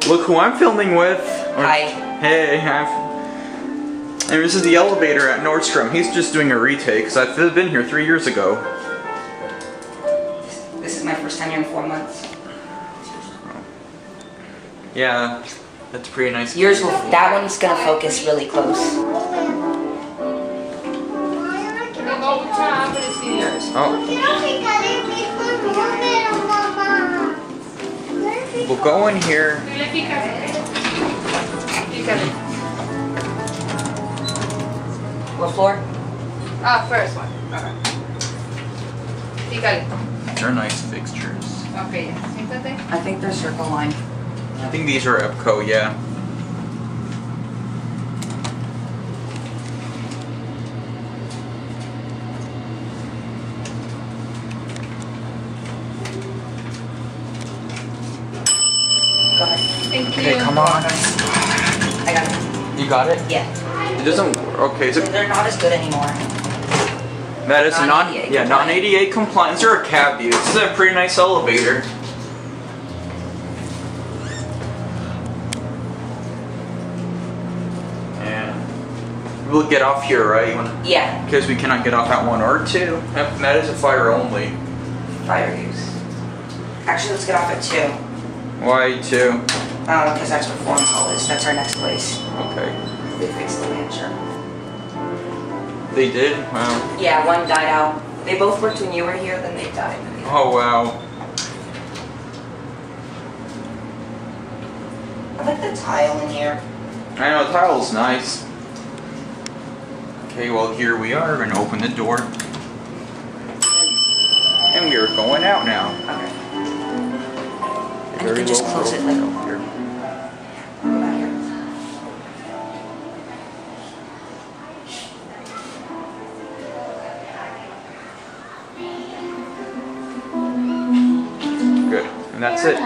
Look who I'm filming with. Hi. Hey, and this is the elevator at Nordstrom. He's just doing a retake because I've been here 3 years ago. This is my first time here in 4 months. Yeah, that's pretty nice. Yours will, that one's gonna focus really close. Oh. We'll go in here. What floor? First one. Okay. They're nice fixtures. Okay, siéntate. I think they're circle line. I think these are Epco, yeah. Go ahead. Thank you. Okay, come on. I got it. You got it? Yeah. It doesn't. Okay, so They're not as good anymore. that is Non-ADA non-ADA compliant. They're a cab view. This is a pretty nice elevator. And we'll get off here, right? Yeah. Because we cannot get off at 1 or 2. That is a fire only. Fire use. Actually, let's get off at 2. Why 2? Because that's where Foreign Hall is. That's our next place. Okay. They fixed the manager. They did? Wow. Yeah, one died out. They both worked when you were here, then they died. Oh, wow. I like the tile in here. I know, the tile's nice. Okay, well, here we are. We're going to open the door. And we are going out now. Okay. And you can just close it like over here. Good. And that's it.